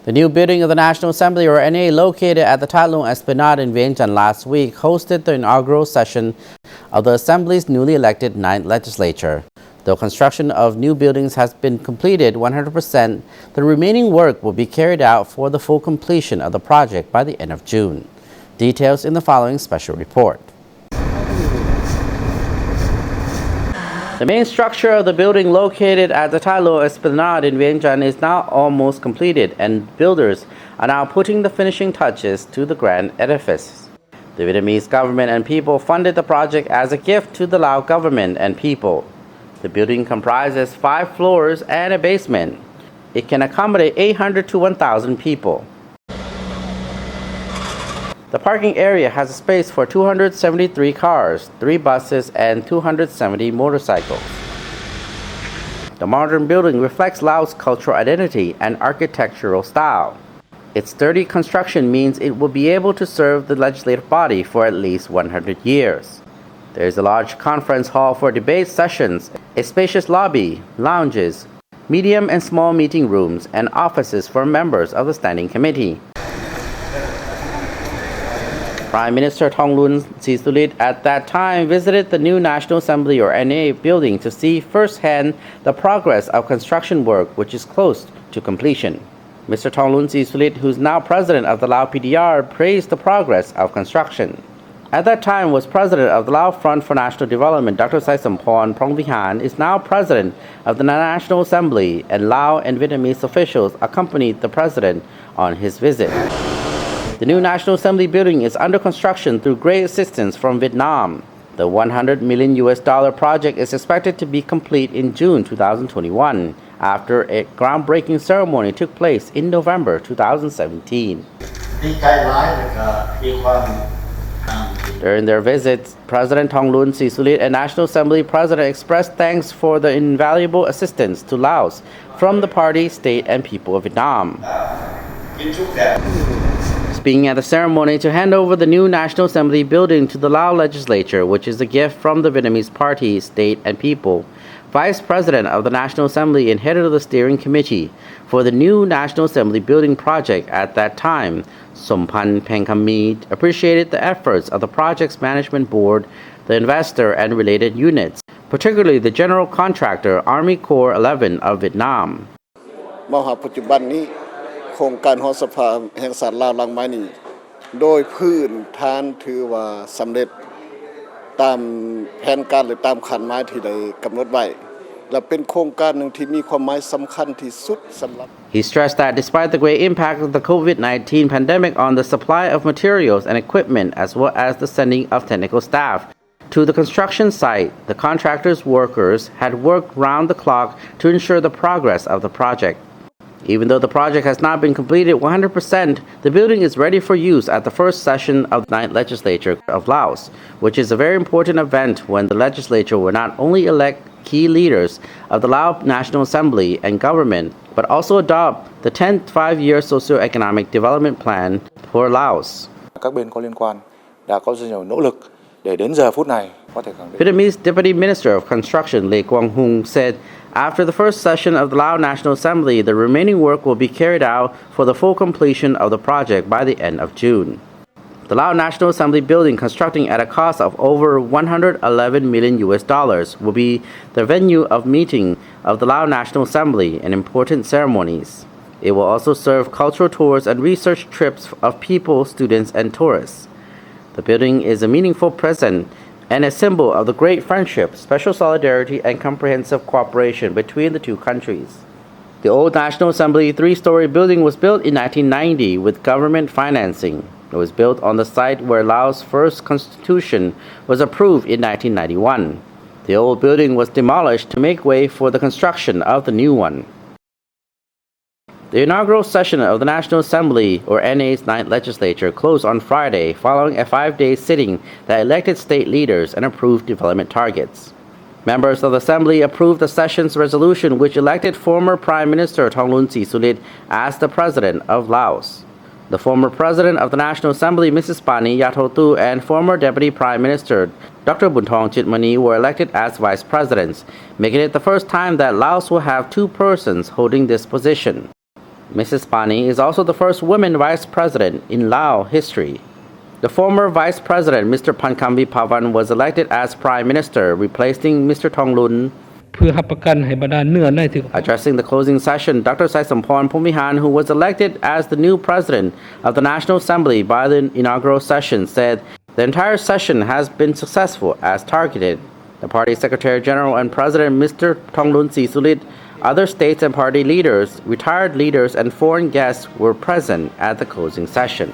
The new building of the National Assembly, or NA, located at the That Luang esplanade in Vientiane last week, hosted the inaugural session of the Assembly's newly elected 9th legislature. Though construction of new buildings has been completed 100%, the remaining work will be carried out for the full completion of the project by the end of June. Details in the following special report. The main structure of the building located at the That Luang esplanade in Vientiane is now almost completed, and builders are now putting the finishing touches to the grand edifice. The Vietnamese government and people funded the project as a gift to the Lao government and people. The building comprises 5 floors and a basement. It can accommodate 800 to 1,000 people. The parking area has a space for 273 cars, 3 buses, and 270 motorcycles. The modern building reflects Laos' cultural identity and architectural style. Its sturdy construction means it will be able to serve the legislative body for at least 100 years. There is a large conference hall for debate sessions, a spacious lobby, lounges, medium and small meeting rooms, and offices for members of the Standing Committee. Prime Minister Thongloun Sisoulith at that time visited the new National Assembly, or NA, building to see firsthand the progress of construction work, which is close to completion. Mr. Thongloun Sisoulith, who is now president of the Lao PDR, praised the progress of construction. At that time was president of the Lao Front for National Development. Dr. Saisampon Prongvihan is now president of the National Assembly, and Lao and Vietnamese officials accompanied the president on his visit. The new National Assembly building is under construction through great assistance from Vietnam. The $100 million project is expected to be complete in June 2021, after a groundbreaking ceremony took place in November 2017. During their visits, President Thongloun Sisoulith and National Assembly President expressed thanks for the invaluable assistance to Laos from the party, state, and people of Vietnam. Speaking at the ceremony to hand over the new National Assembly building to the Lao legislature, which is a gift from the Vietnamese party, state, and people, Vice President of the National Assembly and head of the steering committee for the new National Assembly building project at that time, Sompan Pengkamid, appreciated the efforts of the project's management board, the investor, and related units, particularly the general contractor, Army Corps 11 of Vietnam. โครงการหอสภาแห่งชาติลาวหลังไม้นี้โดยพื้นฐานถือว่าสำเร็จตามแผนการหรือตามขันไม้ที่ได้กำหนดไว้และเป็นโครงการหนึ่งที่มีความหมายสำคัญที่สุดสำหรับ He stressed that despite the great impact of the COVID-19 pandemic on the supply of materials and equipment as well as the sending of technical staff to the construction site, the contractor's workers had worked round the clock to ensure the progress of the project. Even though the project has not been completed 100%, the building is ready for use at the first session of the 9th legislature of Laos, which is a very important event when the legislature will not only elect key leaders of the Lao National Assembly and government, but also adopt the 10th five-year socio-economic development plan for Laos. Các bên có liên quan đã có rất nhiều nỗ lực để đến giờ phút này có thể khẳng định. Vietnamese Deputy Minister of Construction Lê Quang Hùng said, after the first session of the Lao National Assembly, the remaining work will be carried out for the full completion of the project by the end of June. The Lao National Assembly building, constructing at a cost of over $111 million, will be the venue of meeting of the Lao National Assembly and important ceremonies. It will also serve cultural tours and research trips of people, students, and tourists. The building is a meaningful present and a symbol of the great friendship, special solidarity, and comprehensive cooperation between the two countries. The old National Assembly 3-story building was built in 1990 with government financing. It was built on the site where Laos' first constitution was approved in 1991. The old building was demolished to make way for the construction of the new one. The inaugural session of the National Assembly, or NA's 9th legislature, closed on Friday following a 5-day sitting that elected state leaders and approved development targets. Members of the Assembly approved the session's resolution, which elected former Prime Minister Thongloun Sisoulith as the President of Laos. The former President of the National Assembly, Mrs. Pani Yathotu, and former Deputy Prime Minister Dr. Buntong Chitmani were elected as Vice Presidents, making it the first time that Laos will have 2 persons holding this position. Mrs. Pani is also the first woman vice president in Lao history. The former vice president, Mr. Pankambi Pavan, was elected as prime minister, replacing Mr. Thonglun. เพื่อรับประกันให้บรรดาเนื้อในที่ Addressing the closing session, Dr. Saisamporn Pumihan, who was elected as the new president of the National Assembly by the inaugural session, said the entire session has been successful as targeted. The party secretary general and president, Mr. Thonglun Sisulit, other states and party leaders, retired leaders, and foreign guests were present at the closing session.